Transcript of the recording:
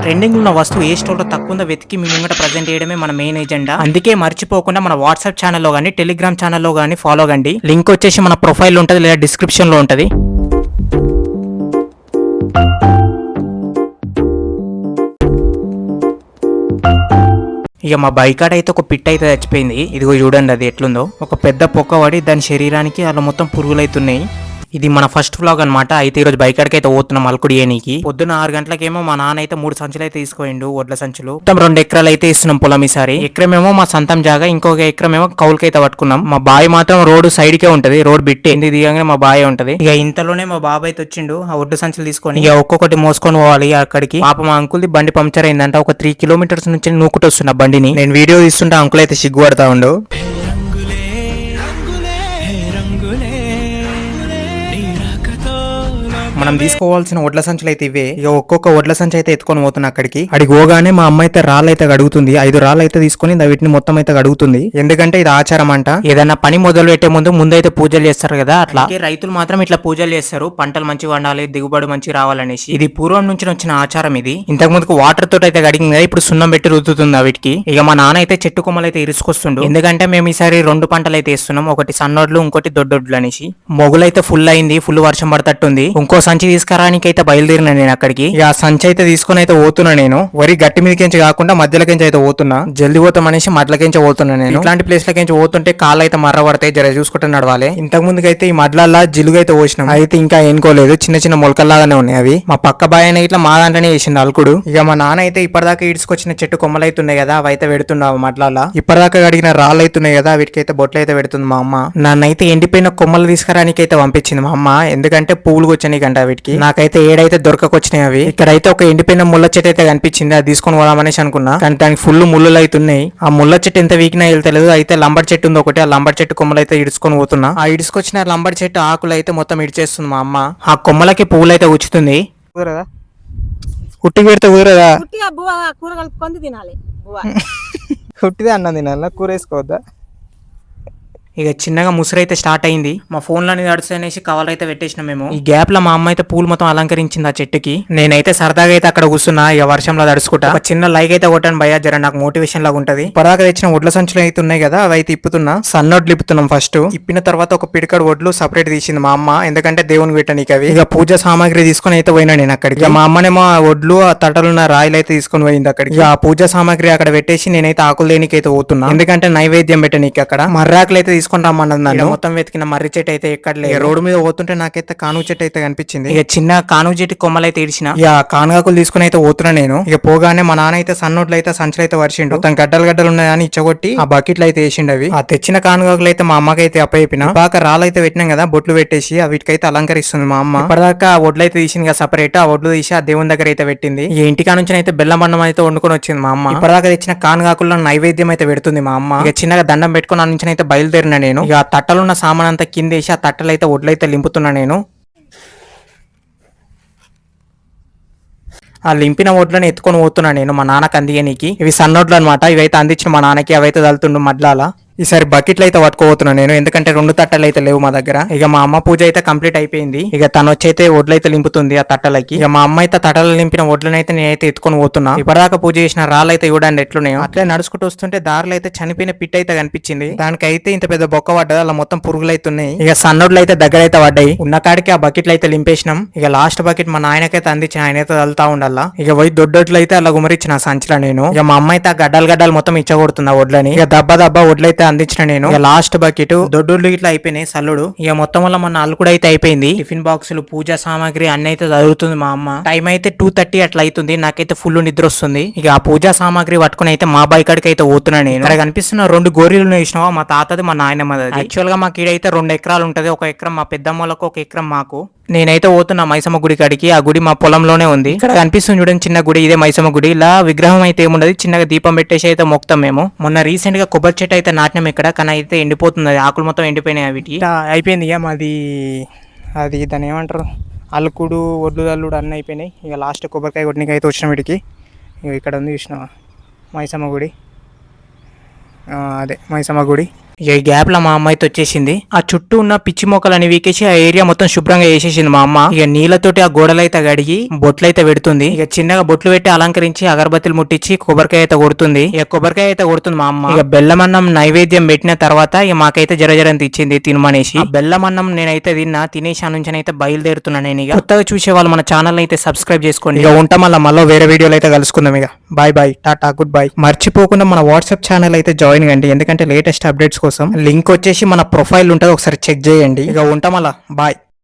Trending ఉన్న వస్తువు ఏ store లో తక్కువ ఉందో వెతికి మీ ముంగట ప్రజెంట్ చేయడమే మన మెయిన్ ఎజెండా. అందుకే మర్చిపోకుండా మన వాట్సాప్ ఛానల్లో గానీ టెలిగ్రామ్ ఛానల్లో గానీ ఫాలో కండి. లింక్ వచ్చేసి మన ప్రొఫైల్ ఉంటది లేదా డిస్క్రిప్షన్ లో ఉంటది. ఇక మా బైక్ ఆడ అయితే ఒక పిట్ అయితే చచ్చిపోయింది. ఇదిగో చూడండి అది ఎట్లుందో. ఒక పెద్ద పొక్క పడి దాని శరీరానికి అలా మొత్తం పురుగులు అవుతున్నాయి. ఇది మన ఫస్ట్ వ్లాగ్ అనమాట. అయితే ఈరోజు బైక్ ఆడికి అయితే పోతున్నాం అల్కుడి ఏనికి. పొద్దున్న 6 గంటలకేమో మా నాన్న అయితే 3 సంచులు అయితే తీసుకోండు, వడ్ల సంచులు. మొత్తం 2 ఎకరాలు అయితే ఇస్తున్నాం పొలం ఈసారి. ఎకరమేమో మా సొంతం జాగా, ఇంకొక ఎకరమేమో కౌలుకైతే పట్టుకున్నాం. మా బాయ్ మాత్రం రోడ్డు సైడ్ కే ఉంటది, రోడ్ బిట్టే దిగంగానే మా బాయ్ ఉంటది. ఇక ఇంతలోనే మా బాబాయ్ అయితే వచ్చిండు ఆ వడ్ల సంచులు తీసుకొని. ఇక ఒక్కొక్కటి మోసుకొని పోవాలి అక్కడికి. పాప మా అంకుల్ది బండి పంక్చర్ అయిందంట. ఒక 3 కిలోమీటర్స్ నుంచి నూకుట వస్తున్న బండిని. నేను వీడియో తీస్తుంటే అంకుల్ అయితే సిగ్గుపడతా ఉండు. మనం తీసుకోవాల్సిన వడ్ల సంచులు అయితే ఇవే. ఇక ఒక్కొక్క వడ్ల సంచి అయితే ఎత్తుకొని పోతున్నా అక్కడికి. అడిగి పోగానే మా అమ్మ అయితే రాళ్ళు అయితే గడుగుతుంది. 5 రాళ్ళు అయితే తీసుకొని వీటిని మొత్తం అయితే గడుగుతుంది. ఎందుకంటే ఇది ఆచారం అంట. ఏదైనా పని మొదలు పెట్టే ముందైతే పూజలు చేస్తారు కదా, అట్లా రైతులు మాత్రం ఇట్లా పూజలు చేస్తారు. పంటలు మంచిగా వండాలి, దిగుబడి మంచిగా రావాలనేసి. ఇది పూర్వం నుంచి వచ్చిన ఆచారం ఇది. ఇంతకు ముందుకు వాటర్ తోటి అయితే గడిగింది కదా, ఇప్పుడు సున్నం పెట్టి రుద్దుతుంది వీటికి. ఇక మా నాన్న అయితే చెట్టు కొమ్మలు అయితే ఇరుసుకొస్తుండు. ఎందుకంటే మేము ఈసారి 2 పంటలు అయితే వేస్తున్నాం, ఒకటి సన్నోడ్లు ఇంకోటి దొడ్డొడ్లు అనేసి. మొగులైతే ఫుల్ అయింది, ఫుల్ వర్షం పడతట్టుంది. ఇంకో సంచి తీసుకురానికి అయితే బయలుదేరిన నేను అక్కడికి. ఆ సంచి అయితే తీసుకుని అయితే పోతున్నా నేను. వరి గట్టి మీదకించి కాకుండా మధ్యలోకించి అయితే పోతున్నా. జల్దీ పోతాం అనేసి మడ్లకించి పోతున్నా నేను. ఇట్లాంటి ప్లేస్ లకించి పోతుంటే కాళ్ళు అయితే మర్రబడతాయి, జర చూసుకుంటే నడవాలి. ఇంతకు ముందుకైతే ఈ మడ్లల్లా జిలుగు అయితే పోసినాం. అయితే ఇంకా ఎన్నుకోలేదు, చిన్న చిన్న మొలకల్లాగానే ఉన్నాయి అవి. మా పక్క బాయ్ అయినా ఇట్లా మా దాంట్లోనే వేసింది అల్కుడు. ఇక మా నాన్న అయితే ఇప్పటిదాకా ఇడ్చుకొచ్చిన చెట్టు కొమ్మలు అవుతున్నాయి కదా, అవి అయితే పెడుతున్నావు మడ్లల్లా. ఇప్పటిదాకా అడిగిన రాళ్ళు అవుతున్నాయి కదా, వీటికైతే బొట్లు అయితే పెడుతుంది మా అమ్మ. నన్నైతే ఎండిపోయిన కొమ్మలు తీసుకురానికి అయితే పంపించింది మా అమ్మ. ఎందుకంటే పువ్వులు వచ్చాయి వీటికి. నాకైతే ఏడైతే దొరకకొచ్చినాయి అవి. ఇక్కడైతే ఒక ఎండిపోయిన ముళ్ళ చెట్టు అయితే కనిపించింది, అది తీసుకొని పోదామనేసి అనుకున్నా. కానీ దానికి ఫుల్ ముళ్ళు అవుతున్నాయి. ఆ ముళ్ళ చెట్టు ఎంత వీక్నా తెలియదు. అయితే లంబర్ చెట్టు ఉంది ఒకటి, ఆ లంబర్ చెట్టు కొమ్మలు అయితే ఇడుచుకొని పోతున్నా. ఆ ఇడుచుకొచ్చిన లంబర్ చెట్టు ఆకులు అయితే మొత్తం ఇడిచేస్తుంది మా అమ్మ. ఆ కొమ్మలకి పువ్వులు అయితే ఉచ్చుతుంది. కుదరదా ఉట్టి పెడితే కుదరదా? కూర కలుపుకొని తినాలి. ఉట్టిదే అన్నం తినాలా, కూర వేసుకోవద్దా? ఇక చిన్నగా ముసురైతే స్టార్ట్ అయింది. మా ఫోన్ లోని నడుస్తనేసి కవర్ అయితే పెట్టేసినాం మేము. ఈ గ్యాప్ లో మా అమ్మ అయితే పూలు మొత్తం అలంకరించింది ఆ చెట్టుకి. నేనైతే సరదాగా అయితే అక్కడ కూర్చున్నా, ఇక వర్షంలో తడుచుకుంటా. ఒక చిన్న లైక్ అయితే కొట్టాను భయ్యా, జర నాకు మోటివేషన్ లాగా ఉంటది. ఇప్పటిదాకా తెచ్చిన వడ్ల సంచులు అయితే ఉన్నాయి కదా, అవి అయితే ఇప్పుతున్నా. సన్నోడ్లు ఇప్పుతున్నాం ఫస్ట్. ఇప్పిన తర్వాత ఒక పిడికడు వడ్లు సపరేట్ తీసింది మా అమ్మ, ఎందుకంటే దేవుని పెట్టడానికి అవి. ఇక పూజ సామాగ్రి తీసుకుని అయితే పోయినా నేను అక్కడికి. మా అమ్మనేమో ఆ వడ్లు ఆ తటలున్న రాయిలు అయితే తీసుకొని పోయింది అక్కడికి. ఆ పూజ సామాగ్రి అక్కడ పెట్టేసి నేనైతే ఆకులు దేనికి అయితే పోతున్నా, ఎందుకంటే నైవేద్యం పెట్టనీకి అక్కడ. మర్రాకులు అయితే తీసుకొని రమ్మన్నది నన్ను. మొత్తం వెతికిన మర్రి చెట్టు అయితే ఎక్కడలే. రోడ్డు మీద పోతుంటే నాకైతే కానుగ చెట్టు అయితే కనిపించింది. ఇక చిన్న కానుగ చెట్టు కొమ్మలు అయితే ఇడిచిన. ఇక కానుగాకులు తీసుకుని అయితే పోతున్నా నేను. ఇక పోగానే మా నాన్న అయితే సన్నోట్లు అయితే సంచులు అయితే వర్షిండు. మొత్తం గడ్డలు ఉన్నాయని ఇచ్చగొట్టి ఆ బకెట్లు అయితే వేసిండు అవి. ఆ తెచ్చిన కానుగాకులు అయితే మా అమ్మకి అయితే అప్పయిపోయినా. బాగా రాళ్ళు అయితే పెట్టినాం కదా, బొట్లు పెట్టేసి వీటికైతే అలంకరిస్తుంది మా అమ్మ. ఇప్పటిదాకా ఆ వడ్లు అయితే తీసింది కదా సపరేట్, ఆ వడ్లు తీసి ఆ దేవుని దగ్గర అయితే పెట్టింది. ఈ ఇంటికా నుంచి అయితే బెల్లం అన్నం అయితే వండుకొని వచ్చింది మా అమ్మ. ఇప్పటిదాకా తెచ్చిన కానుగాకుల్లో నైవేద్యం అయితే పెడుతుంది మా అమ్మ. ఇక చిన్నగా దండం పెట్టుకుని నుంచి అయితే బయలుదేరిన నేను. ఇక తట్టలున్న సామాన్ అంతా కిందేసి ఆ తట్టలైతే వడ్లైతే లింపుతున్నా నేను. ఆ లింపిన వడ్లను ఎత్తుకొని పోతున్నా నేను మా నాన్నకి అందియనీకి. ఇవి సన్నొడ్లు అనమాట. ఇవైతే అందించిన మా నాన్నకి, అవైతే తలుతుండు మడ్లాల. ఈసారి బకెట్లు అయితే పట్టుకోబోతున్నా నేను, ఎందుకంటే 2 తట్టలు అయితే లేవు మా దగ్గర. ఇక మా అమ్మ పూజ అయితే కంప్లీట్ అయిపోయింది. ఇక తను వచ్చైతే వడ్లు అయితే లింపుతుంది ఆ తట్టలకి. ఇక మా అమ్మ అయితే తట్టలు లింపిన వడ్లను అయితే నేనైతే ఎత్తుకొని పోతున్నా. ఇప్పటిదాకా పూజ చేసిన రాళ్ళు అయితే చూడండి ఎట్లున్నాయో. అట్లే నడుచుకుంటూ వస్తుంటే దారిలో అయితే చనిపోయిన పిట్ అయితే కనిపించింది. దానికైతే ఇంత పెద్ద బొక్క పడ్డది, అలా మొత్తం పురుగులు అయితే ఉన్నాయి. ఇక సన్నోడ్లు అయితే దగ్గర అయితే పడ్డాయి. ఉన్న కాడికి ఆ బకెట్లు అయితే లింపేసినాం. ఇక లాస్ట్ బకెట్ మా నాయనకైతే అందించిన, ఆయన అయితే తలుతా ఉండాలా. ఇక పోయి దొడ్డొడ్లు అయితే అలా గుమరించిన సంచిలో నేను. ఇక మా అమ్మ అయితే ఆ గడ్డలు మొత్తం ఇచ్చగొడుతుంది ఆ వడ్లని. ఇక దబ్బ వడ్లైతే అందించిన నేను. లాస్ట్ బకెట్ దొడ్డోళ్ళు ఇట్లా అయిపోయినాయి సల్లుడు. ఇక మొత్తం వల్ల మన అల్లుడు అయితే అయిపోయింది. టిఫిన్ బాక్సులు, పూజా సామాగ్రి అన్ని అయితే చదువుతుంది మా అమ్మ. టైం అయితే 2:30 అట్లా అవుతుంది. నాకైతే ఫుల్ నిద్ర వస్తుంది. ఇక ఆ పూజా సామాగ్రి పట్టుకుని అయితే మా బాయ్ కాడికి అయితే పోతున్నా నేను. ఇక్కడ కనిపిస్తున్న 2 గోరీలు వేసినావా, మా తాతది మా నాయనమ్మది. యాక్చువల్ గా మాకు ఈడైతే 2 ఎకరాలు ఉంటది. 1 ఎకరం మా పెద్దమ్మలకు, 1 ఎకరం మాకు. నేనైతే పోతున్నా మైసమ్మ గుడి కాడికి. ఆ గుడి మా పొలంలోనే ఉంది. ఇక్కడ కనిపిస్తుంది చూడండి చిన్న గుడి, ఇదే మైసమ్మ గుడి. ఇలా విగ్రహం అయితే ఏముండదు, చిన్నగా దీపం పెట్టేసి అయితే మొక్తాం మేము. మొన్న రీసెంట్ గా కొబ్బరి చెట్టు అయితే నాటినాం ఇక్కడ, కానీ అయితే ఎండిపోతుంది, ఆకులు మొత్తం ఎండిపోయినాయి. అవిటి అయిపోయింది ఇక మాది. అది దాన్ని ఏమంటారు, అల్లుకుడు ఒడ్లు అల్లుడు అన్నీ అయిపోయినాయి. ఇక లాస్ట్ కొబ్బరికాయ కొట్టినకి అయితే వచ్చిన వీటికి. ఇక్కడ ఉంది చూసినా మైసమ్మ గుడి, అదే మైసమ్మ గుడి. ఈ గ్యాప్ లో మా అమ్మ అయితే వచ్చేసింది. ఆ చుట్టూ ఉన్న పిచ్చి మొక్కలని వీకేసి ఆ ఏరియా మొత్తం శుభ్రంగా వేసేసింది మా అమ్మ. ఇక నీళ్లతోటి ఆ గోడలైతే గడిగి బొట్లయితే పెడుతుంది. ఇక చిన్నగా బొట్లు పెట్టి అలంకరించి అగరబత్తులు ముట్టించి కొబ్బరికాయ అయితే కొడుతుంది. ఇక కొబ్బరికాయ అయితే కొడుతుంది మా అమ్మ. ఇక బెల్లం అన్నం నైవేద్యం పెట్టిన తర్వాత ఇక మాకైతే జరజరంత ఇచ్చింది తినమనేసి. ఆ బెల్లం అన్నం నేనైతే తినేసి ఆ నుంచి అయితే బయలుదేరుతున్నాను. నేను ఇక కొత్తగా చూసే వాళ్ళు మన ఛానల్ అయితే సబ్స్క్రైబ్ చేసుకోండి. ఇక ఉంటాం మళ్ళీ వేరే వీడియోలు అయితే కలుసుకుందాం. ఇక బాయ్ టాటా గుడ్ బై. మర్చిపోకుండా మన వాట్సాప్ ఛానల్ అయితే జాయిన్ కండి, ఎందుకంటే లేటెస్ట్ అప్డేట్స్ కోసం లింక్ వచ్చేసి మన ప్రొఫైల్ ఉంటుంది, ఒకసారి చెక్ చేయండి. ఇక ఉంటాం బాయ్.